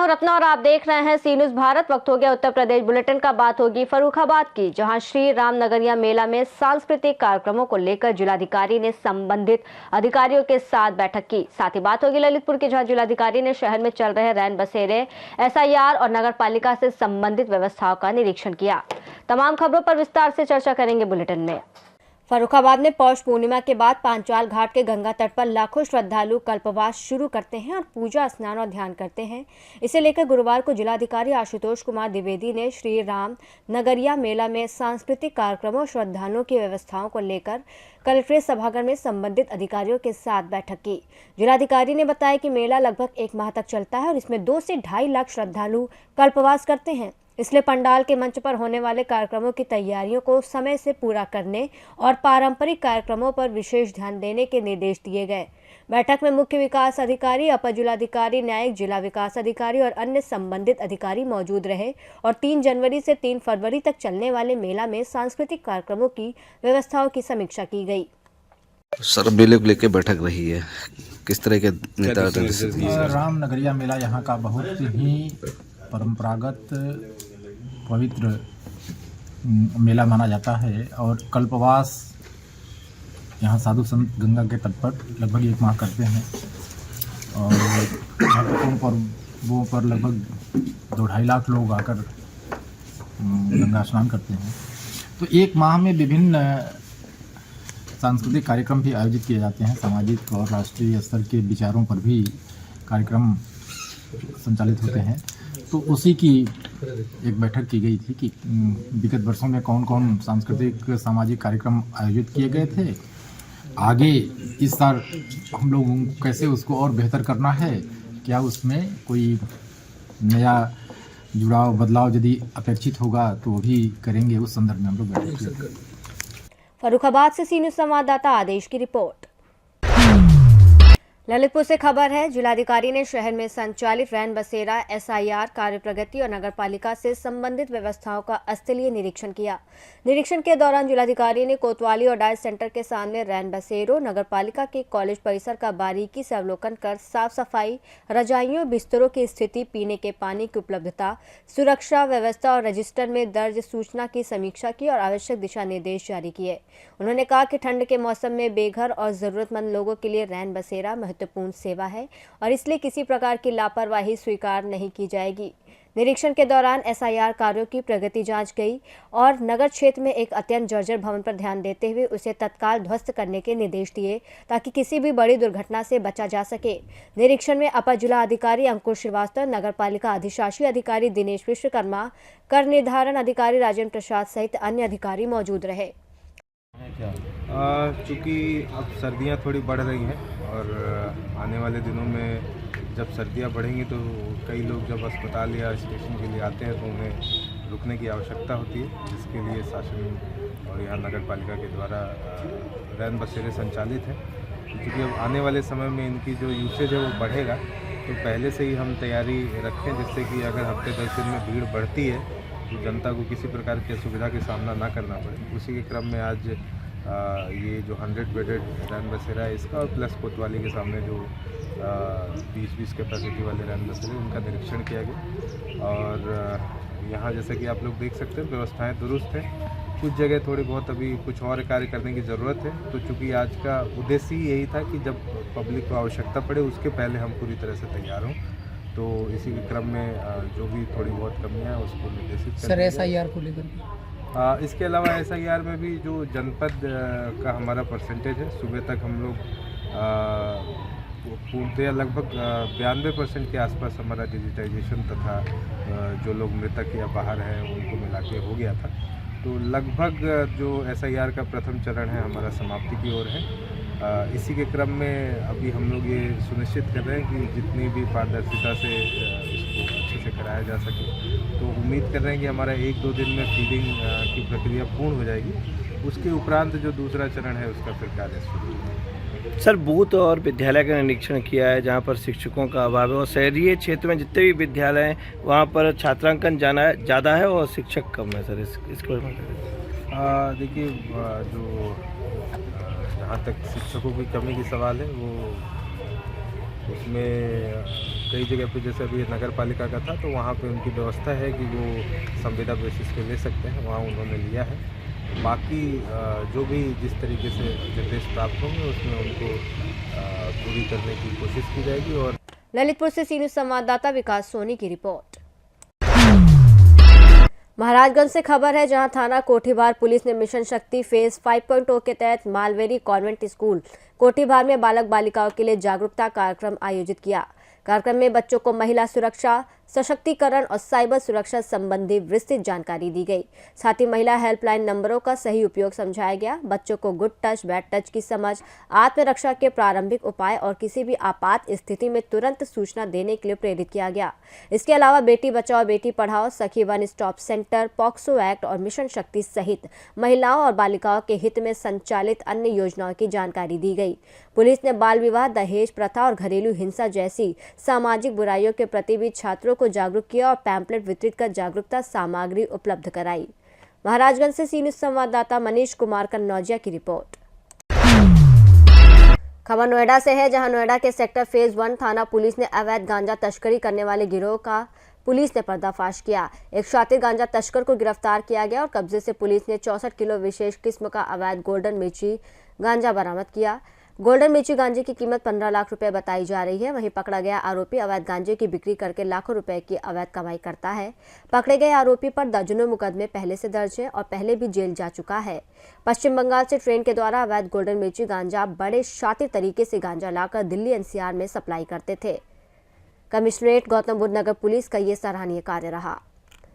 हूं रत्ना और आप देख रहे हैं सी न्यूज भारत। वक्त हो गया उत्तर प्रदेश बुलेटिन का। बात होगी फर्रुखाबाद की, जहां श्री राम नगरिया मेला में सांस्कृतिक कार्यक्रमों को लेकर जिलाधिकारी ने संबंधित अधिकारियों के साथ बैठक की। साथ ही बात होगी ललितपुर की, जहां जिलाधिकारी ने शहर में चल रहे रैन बसेरे, एसआईआर और नगर पालिका से संबंधित व्यवस्थाओं का निरीक्षण किया। तमाम खबरों पर विस्तार से चर्चा करेंगे बुलेटिन में। फर्रुखाबाद में पौष पूर्णिमा के बाद पांचाल घाट के गंगा तट पर लाखों श्रद्धालु कल्पवास शुरू करते हैं और पूजा स्नान और ध्यान करते हैं। इसे लेकर गुरुवार को जिलाधिकारी आशुतोष कुमार द्विवेदी ने श्री राम नगरिया मेला में सांस्कृतिक कार्यक्रमों और श्रद्धालुओं की व्यवस्थाओं को लेकर कलेक्ट्रेट सभागार में संबंधित अधिकारियों के साथ बैठक की। जिलाधिकारी ने बताया कि मेला लगभग 1 माह तक चलता है और इसमें 2 से 2.5 लाख श्रद्धालु कल्पवास करते हैं। इसलिए पंडाल के मंच पर होने वाले कार्यक्रमों की तैयारियों को समय से पूरा करने और पारंपरिक कार्यक्रमों पर विशेष ध्यान देने के निर्देश दिए गए। बैठक में मुख्य विकास अधिकारी, अपर जिलाधिकारी, न्यायिक जिला विकास अधिकारी और अन्य संबंधित अधिकारी मौजूद रहे और 3 जनवरी से 3 फरवरी तक चलने वाले मेला में सांस्कृतिक कार्यक्रमों की व्यवस्थाओं की समीक्षा की गई। सर, मेले को लेकर बैठक रही है, किस तरह के नेता? राम नगरिया मेला यहाँ का बहुत ही परंपरागत पवित्र मेला माना जाता है और कल्पवास यहाँ साधु संत गंगा के तट पर लगभग 1 माह करते हैं और महत्वपूर्ण पर्वों पर लगभग 2-2.5 लाख लोग आकर गंगा स्नान करते हैं। तो 1 माह में विभिन्न सांस्कृतिक कार्यक्रम भी आयोजित किए जाते हैं। सामाजिक और राष्ट्रीय स्तर के विचारों पर भी कार्यक्रम संचालित होते हैं। तो उसी की एक बैठक की गई थी कि विगत वर्षों में कौन कौन सांस्कृतिक सामाजिक कार्यक्रम आयोजित किए गए थे, आगे इस साल हम लोगों को कैसे उसको और बेहतर करना है, क्या उसमें कोई नया जुड़ाव बदलाव यदि अपेक्षित होगा तो वो भी करेंगे। उस संदर्भ में हम लोग बैठक करेंगे। फर्रुखाबाद से सी न्यूज संवाददाता आदेश की रिपोर्ट। ललितपुर से खबर है, जिलाधिकारी ने शहर में संचालित रैन बसेरा, एसआईआर कार्य प्रगति और नगर पालिका से संबंधित व्यवस्थाओं का स्थलीय निरीक्षण किया। निरीक्षण के दौरान जिलाधिकारी ने कोतवाली और डाइस सेंटर के सामने रैन बसेरों, नगर पालिका के कॉलेज परिसर का बारीकी से अवलोकन कर साफ सफाई, रजाइयों, बिस्तरों की स्थिति, पीने के पानी की उपलब्धता, सुरक्षा व्यवस्था और रजिस्टर में दर्ज सूचना की समीक्षा की और आवश्यक दिशा निर्देश जारी किए। उन्होंने कहा कि ठंड के मौसम में बेघर और जरूरतमंद लोगों के लिए रैन बसेरा महत्वपूर्ण सेवा है और इसलिए किसी प्रकार की लापरवाही स्वीकार नहीं की जाएगी। निरीक्षण के दौरान एसआईआर कार्यों की प्रगति जांच गई और नगर क्षेत्र में एक अत्यंत जर्जर भवन पर ध्यान देते हुए उसे तत्काल ध्वस्त करने के निर्देश दिए ताकि किसी भी बड़ी दुर्घटना से बचा जा सके। निरीक्षण में अपर जिला अधिकारी अंकुर श्रीवास्तव, नगर पालिका अधिशासी अधिकारी दिनेश विश्वकर्मा, कर निर्धारण अधिकारी राजेंद्र प्रसाद सहित अन्य अधिकारी मौजूद रहे। चूँकि अब सर्दियाँ थोड़ी बढ़ रही हैं और आने वाले दिनों में जब सर्दियाँ बढ़ेंगी तो कई लोग जब अस्पताल या स्टेशन के लिए आते हैं तो उन्हें रुकने की आवश्यकता होती है, जिसके लिए शासन और यहाँ नगर पालिका के द्वारा रैन बसेरे संचालित हैं। क्योंकि अब आने वाले समय में इनकी जो यूसेज है वो बढ़ेगा, तो पहले से ही हम तैयारी रखें जिससे कि अगर हफ्ते 10 दिन में भीड़ बढ़ती है तो जनता को किसी प्रकार की असुविधा का सामना ना करना पड़े। उसी के क्रम में आज ये जो 100 बेडेड रैन बसेरा है इसका और प्लस कोतवाली के सामने जो 20-20 कैपेसिटी वाले रैन बसेरे उनका निरीक्षण किया गया। और यहाँ जैसे कि आप लोग देख सकते हैं व्यवस्थाएं दुरुस्त हैं, कुछ जगह थोड़ी बहुत अभी कुछ और कार्य करने की ज़रूरत है। तो चूँकि आज का उद्देश्य ही यही था कि जब पब्लिक को आवश्यकता पड़े उसके पहले हम पूरी तरह से तैयार हों, तो इसी के क्रम में जो भी थोड़ी बहुत कमियाँ हैं उसको निर्देशित सर एसआईआर को लेकर इसके अलावा एसआईआर में भी जो जनपद का हमारा परसेंटेज है, सुबह तक हम लोग पूर्णतया लगभग 92% के आसपास हमारा डिजिटाइजेशन तथा जो लोग मृतक या बाहर हैं उनको मिला के हो गया था। तो लगभग जो एसआईआर का प्रथम चरण है हमारा समाप्ति की ओर है। इसी के क्रम में अभी हम लोग ये सुनिश्चित कर रहे हैं कि जितनी भी पारदर्शिता से इसको अच्छे से कराया जा सके। तो उम्मीद कर रहे हैं कि हमारा 1-2 दिन में फीडिंग की प्रक्रिया पूर्ण हो जाएगी। उसके उपरांत जो दूसरा चरण है उसका फिर कार्य शुरू होगा। सर, बूथ और विद्यालय का निरीक्षण किया है जहां पर शिक्षकों का अभाव है और शहरी क्षेत्र में जितने भी विद्यालय हैं वहां पर छात्रांकन ज़्यादा है और शिक्षक कम है। सर इसको देखिए, जो जहाँ तक शिक्षकों की कमी की सवाल है वो तो उसमें कई जगह पे जैसे अभी नगर पालिका का था तो वहाँ पे उनकी व्यवस्था है कि वो संविदा बेसिस पे ले सकते हैं, वहाँ उन्होंने लिया है। बाकी जो भी जिस तरीके से निर्देश प्राप्त होंगे उसमें उनको पूरी करने की कोशिश की जाएगी। और ललितपुर से सी न्यूज़ संवाददाता विकास सोनी की रिपोर्ट। महाराजगंज से खबर है, जहां थाना कोठीबार पुलिस ने मिशन शक्ति फेज 5.0 के तहत मालवेरी कॉन्वेंट स्कूल कोठीबार में बालक बालिकाओं के लिए जागरूकता कार्यक्रम आयोजित किया। कार्यक्रम में बच्चों को महिला सुरक्षा, सशक्तिकरण और साइबर सुरक्षा संबंधी विस्तृत जानकारी दी गई। साथ ही महिला हेल्पलाइन नंबरों का सही उपयोग समझाया गया। बच्चों को गुड टच, बैड टच की समझ, आत्मरक्षा के प्रारंभिक उपाय और किसी भी आपात स्थिति में तुरंत सूचना देने के लिए प्रेरित किया गया। इसके अलावा बेटी बचाओ बेटी पढ़ाओ, सखी one stop centre, POCSO act और मिशन शक्ति सहित महिलाओं और बालिकाओं के हित में संचालित अन्य योजनाओं की जानकारी दी गई। पुलिस ने बाल विवाह, दहेज प्रथा और घरेलू हिंसा जैसी सामाजिक बुराइयों के प्रति भी छात्रों को जागरूक किया और पैम्पलेट वितरित कर जागरूकता सामग्री उपलब्ध कराई। महाराजगंज से सी न्यूज़ संवाददाता मनीष कुमार कन्नौजिया की रिपोर्ट। खबर नोएडा से है, जहां नोएडा के सेक्टर फेज 1 थाना पुलिस ने अवैध गांजा तस्करी करने वाले गिरोह का पुलिस ने पर्दाफाश किया। एक शातिर गांजा तस्कर को गिरफ्तार किया गया और कब्जे से पुलिस ने 64 किलो विशेष किस्म का अवैध गोल्डन मिर्ची गांजा बरामद किया। गोल्डन मिर्ची गांजे की कीमत 15 लाख रुपए बताई जा रही है। वहीं पकड़ा गया आरोपी अवैध गांजे की बिक्री करके लाखों रुपए की अवैध कमाई करता है। पकड़े गए आरोपी पर दर्जनों मुकदमे पहले से दर्ज हैं और पहले भी जेल जा चुका है। पश्चिम बंगाल से ट्रेन के द्वारा अवैध गोल्डन मिर्ची गांजा बड़े शातिर तरीके से गांजा लाकर दिल्ली एनसीआर में सप्लाई करते थे। कमिश्नरेट गौतम बुद्ध नगर पुलिस का ये सराहनीय कार्य रहा।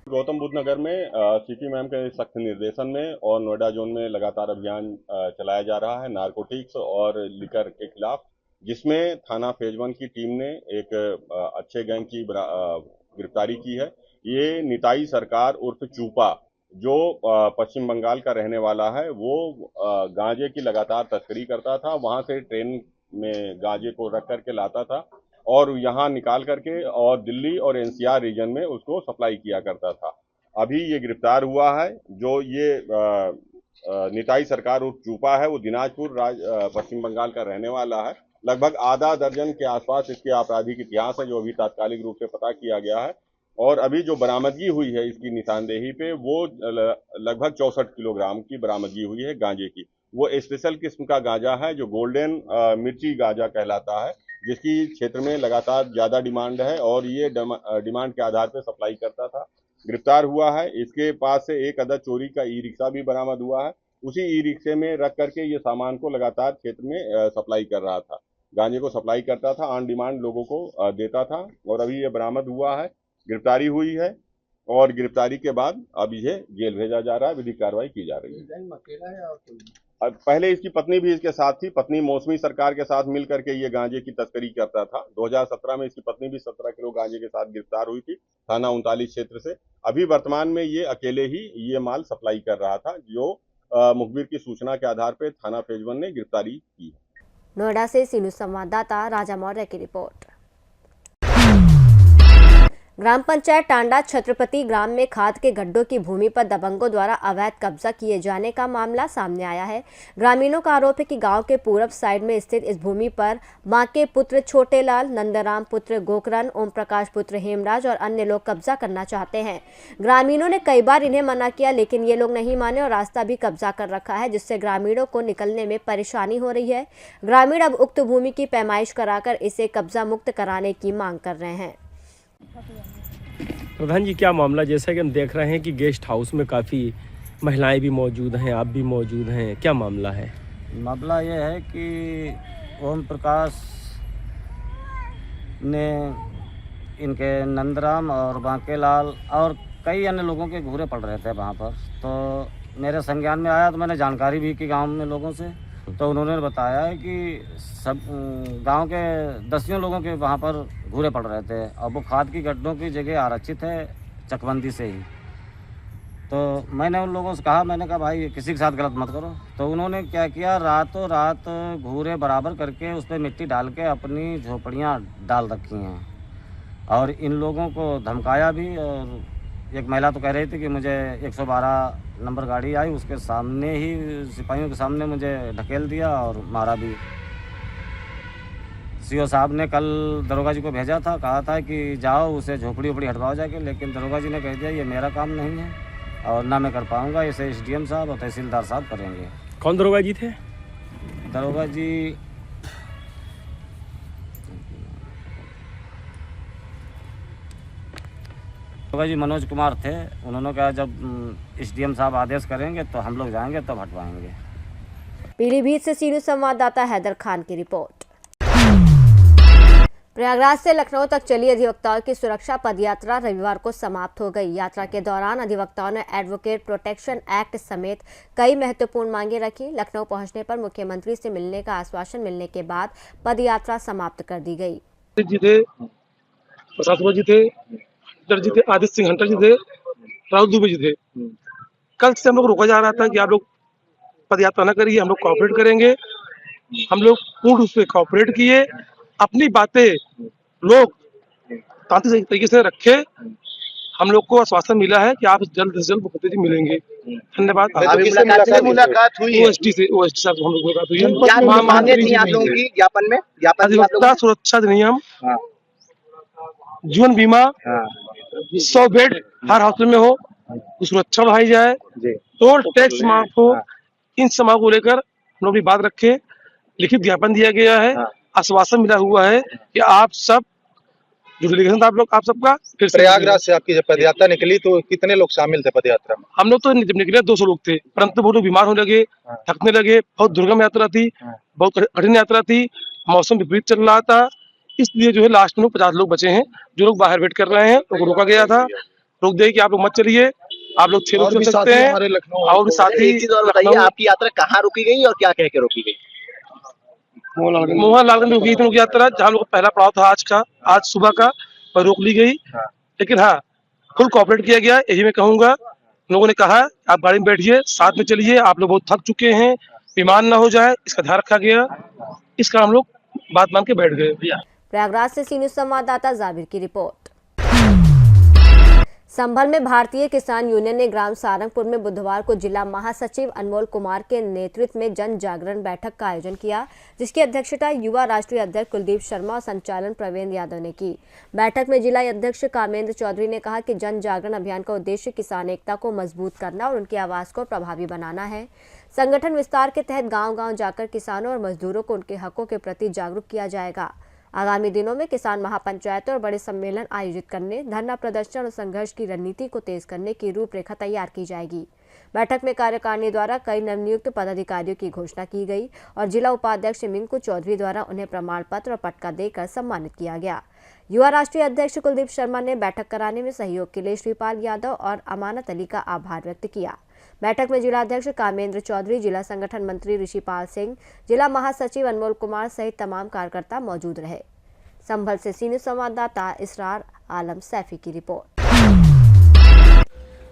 गौतम बुद्ध नगर में सीपी मैम के सख्त निर्देशन में और नोएडा जोन में लगातार अभियान चलाया जा रहा है नारकोटिक्स और लिकर के खिलाफ, जिसमें थाना फेज 1 की टीम ने एक अच्छे गैंग की गिरफ्तारी की है। ये निताई सरकार उर्फ चूपा, जो पश्चिम बंगाल का रहने वाला है, वो गांजे की लगातार तस्करी करता था। वहां से ट्रेन में गांजे को रख करके लाता था और यहाँ निकाल करके और दिल्ली और एनसीआर रीजन में उसको सप्लाई किया करता था। अभी ये गिरफ्तार हुआ है। जो ये निताई सरकार उर्फ चूपा है, वो दिनाजपुर पश्चिम बंगाल का रहने वाला है। लगभग आधा दर्जन के आसपास इसके आपराधिक इतिहास है, जो अभी तात्कालिक रूप से पता किया गया है। और अभी जो बरामदगी हुई है इसकी निशानदेही पे, वो लगभग 64 किलोग्राम की बरामदगी हुई है गांजे की। वो स्पेशल किस्म का गांजा है जो गोल्डन मिर्ची गांजा कहलाता है, जिसकी क्षेत्र में लगातार ज्यादा डिमांड है और ये डिमांड के आधार पर सप्लाई करता था। गिरफ्तार हुआ है। इसके पास से एक अदद चोरी का ई रिक्शा भी बरामद हुआ है। उसी ई रिक्शे में रख करके ये सामान को लगातार क्षेत्र में सप्लाई कर रहा था। गांजे को सप्लाई करता था, ऑन डिमांड लोगों को देता था और अभी ये बरामद हुआ है, गिरफ्तारी हुई है और गिरफ्तारी के बाद अब इसे जेल भेजा जा रहा है, विधिक कार्रवाई की जा रही है। पहले इसकी पत्नी भी इसके साथ थी। पत्नी मौसमी सरकार के साथ मिल करके ये गांजे की तस्करी करता था। 2017 में इसकी पत्नी भी 17 किलो गांजे के साथ गिरफ्तार हुई थी थाना 39 क्षेत्र से। अभी वर्तमान में ये अकेले ही ये माल सप्लाई कर रहा था, जो मुखबिर की सूचना के आधार पर थाना फेज 1 ने गिरफ्तारी की। नोएडा से सी न्यूज़ संवाददाता राजा मौर्य की रिपोर्ट। ग्राम पंचायत टांडा छत्रपति ग्राम में खाद के गड्ढों की भूमि पर दबंगों द्वारा अवैध कब्जा किए जाने का मामला सामने आया है। ग्रामीणों का आरोप है कि गांव के पूरब साइड में स्थित इस भूमि पर मां के पुत्र छोटेलाल, नंदराम पुत्र गोकरण, ओम प्रकाश पुत्र हेमराज और अन्य लोग कब्जा करना चाहते हैं। ग्रामीणों ने कई बार इन्हें मना किया, लेकिन ये लोग नहीं माने और रास्ता भी कब्जा कर रखा है, जिससे ग्रामीणों को निकलने में परेशानी हो रही है। ग्रामीण अब उक्त भूमि की पैमाइश कराकर इसे कब्जा मुक्त कराने की मांग कर रहे हैं। प्रधान जी, क्या मामला? जैसा कि हम देख रहे हैं कि गेस्ट हाउस में काफ़ी महिलाएं भी मौजूद हैं, आप भी मौजूद हैं, क्या मामला है? मामला ये है कि ओम प्रकाश ने इनके नंदराम और बांकेलाल और कई अन्य लोगों के घूरे पड़ रहे थे वहाँ पर। तो मेरे संज्ञान में आया तो मैंने जानकारी भी की गांव में लोगों से। तो उन्होंने बताया है कि सब गांव के 10 लोगों के वहाँ पर घूरे पड़ रहे थे और वो खाद की गड्ढों की जगह आरक्षित है चकबंदी से ही। तो मैंने उन लोगों से कहा, मैंने कहा भाई किसी के साथ गलत मत करो। तो उन्होंने क्या किया, रातों रात घूरे बराबर करके उस पर मिट्टी डाल के अपनी झोपड़ियाँ डाल रखी हैं और इन लोगों को धमकाया भी। और एक महिला तो कह रही थी कि मुझे 112 नंबर गाड़ी आई, उसके सामने ही सिपाहियों के सामने मुझे ढकेल दिया और मारा भी। सीओ साहब ने कल दरोगा जी को भेजा था, कहा था कि जाओ उसे झोपड़ी उपड़ी हटवाओ जाके, लेकिन दरोगा जी ने कह दिया ये मेरा काम नहीं है और ना मैं कर पाऊँगा, इसे SDM साहब और तहसीलदार साहब करेंगे। कौन दरोगा जी थे? दरोगा जी मनोज कुमार थे। उन्होंने कहा जब SDM साहब आदेश करेंगे तो हम लोग जाएंगे तब हटवाएंगे। पीलीभीत से सीनू संवाददाता हैदर खान की रिपोर्ट। प्रयागराज से लखनऊ तक चली अधिवक्ताओं की सुरक्षा पदयात्रा रविवार को समाप्त हो गई। यात्रा के दौरान अधिवक्ताओं ने एडवोकेट प्रोटेक्शन एक्ट समेत कई महत्वपूर्ण मांगे रखी। लखनऊ पहुंचने पर मुख्यमंत्री से मिलने का आश्वासन मिलने के बाद पदयात्रा समाप्त कर दी गई। जी थे, प्रशासक जी थे, जी थे, आदित्य सिंह हंटर जी थे, राहुल दुबे जी थे। कल से हम लोग रोका जा रहा था कि आप लोग पदयात्रा न करिए, हम लोग कोऑपरेट करेंगे। हम लोग पूर्ण रूप से कोऑपरेट किए, अपनी बातें लोग तांत्रिक तरीके से रखे। हम लोग को आश्वासन मिला है कि आप जल्द से जल्द मुख्यमंत्री जी मिलेंगे। धन्यवाद। मुलाकात हुई OST साहब हम लोग मुलाकात हुई है। अधिवक्ता सुरक्षा अधिनियम, जीवन बीमा, 100 बेड हर हॉस्पिटल में हो, सुरक्षा बढ़ाई जाए, टोल टैक्स माफ हो, इन समाओं को लेकर हम लोग बात रखे। लिखित ज्ञापन दिया गया है, आश्वासन मिला हुआ है कि आप सब जो डेलीगेशन था आप सबका फिर प्रयागराज से आपकी जब पदयात्रा निकली तो कितने लोग शामिल थे पदयात्रा में? हम लोग तो जब निकले 200 लोग थे, परंतु बहुत लोग बीमार होने लगे, थकने लगे। बहुत दुर्गम यात्रा थी, बहुत कठिन यात्रा थी, मौसम विपरीत चल रहा था, इसलिए जो है लास्ट में 50 लोग बचे हैं। जो लोग बाहर वेट कर रहे हैं उनको रोका गया था, रोक दिया कि आप लोग मत चलिए, आप लोग 6 लोग चल सकते हैं। और साथी आपकी यात्रा कहाँ रुकी गई और क्या कह के रोकी गई? मोहन लालगंज रुकी थी यात्रा, जहाँ लोग पहला पड़ाव था आज सुबह का, पर रोक ली गई। लेकिन हाँ, फुल कोऑपरेट किया गया, यही मैं कहूँगा। लोगों ने कहा आप गाड़ी में बैठिए, साथ में चलिए, आप लोग बहुत थक चुके हैं, बीमार ना हो जाए, इसका ध्यान रखा गया। इसका हम लोग बात मान के बैठ गए। प्रयागराज से सीनू संवाददाता जाबिर की रिपोर्ट। संभल में भारतीय किसान यूनियन ने ग्राम सारंगपुर में बुधवार को जिला महासचिव अनमोल कुमार के नेतृत्व में जन जागरण बैठक का आयोजन किया, जिसकी अध्यक्षता युवा राष्ट्रीय अध्यक्ष कुलदीप शर्मा और संचालन प्रवीण यादव ने की। बैठक में जिला अध्यक्ष कामेंद्र चौधरी ने कहा कि जन जागरण अभियान का उद्देश्य किसान एकता को मजबूत करना और उनकी आवाज को प्रभावी बनाना है। संगठन विस्तार के तहत गाँव-गाँव जाकर किसानों और मजदूरों को उनके हकों के प्रति जागरूक किया जाएगा। आगामी दिनों में किसान महापंचायतों और बड़े सम्मेलन आयोजित करने, धरना प्रदर्शन और संघर्ष की रणनीति को तेज करने की रूपरेखा तैयार की जाएगी। बैठक में कार्यकारिणी द्वारा कई नवनियुक्त पदाधिकारियों की घोषणा की गई और जिला उपाध्यक्ष मिंकू चौधरी द्वारा उन्हें प्रमाण पत्र और पटका देकर सम्मानित किया गया। युवा राष्ट्रीय अध्यक्ष कुलदीप शर्मा ने बैठक कराने में सहयोग के लिए श्रीपाल यादव और अमानत अली का आभार व्यक्त किया। बैठक में जिला अध्यक्ष कामेंद्र चौधरी, जिला संगठन मंत्री ऋषिपाल सिंह, जिला महासचिव अनमोल कुमार सहित तमाम कार्यकर्ता मौजूद रहे। संभल से सीनियर संवाददाता इसरार आलम सैफी की रिपोर्ट।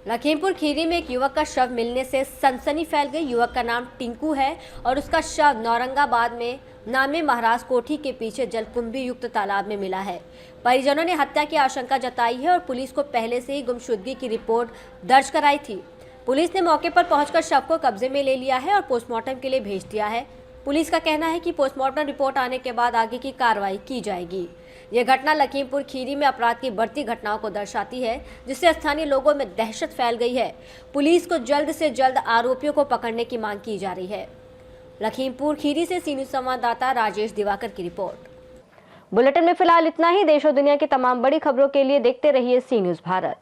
लखीमपुर खीरी में एक युवक का शव मिलने से सनसनी फैल गई। युवक का नाम टिंकू है और उसका शव नौरंगाबाद में नामे महाराज कोठी के पीछे जलकुंभी युक्त तालाब में मिला है। परिजनों ने हत्या की आशंका जताई है और पुलिस को पहले से ही गुमशुदगी की रिपोर्ट दर्ज कराई थी। पुलिस ने मौके पर पहुंचकर शव को कब्जे में ले लिया है और पोस्टमार्टम के लिए भेज दिया है। पुलिस का कहना है कि पोस्टमार्टम रिपोर्ट आने के बाद आगे की कार्रवाई की जाएगी। यह घटना लखीमपुर खीरी में अपराध की बढ़ती घटनाओं को दर्शाती है, जिससे स्थानीय लोगों में दहशत फैल गई है। पुलिस को जल्द से जल्द आरोपियों को पकड़ने की मांग की जा रही है। लखीमपुर खीरी से सीनियर संवाददाता राजेश दिवाकर की रिपोर्ट। बुलेटिन में फिलहाल इतना ही। देश और दुनिया की तमाम बड़ी खबरों के लिए देखते रहिए सी न्यूज़ भारत।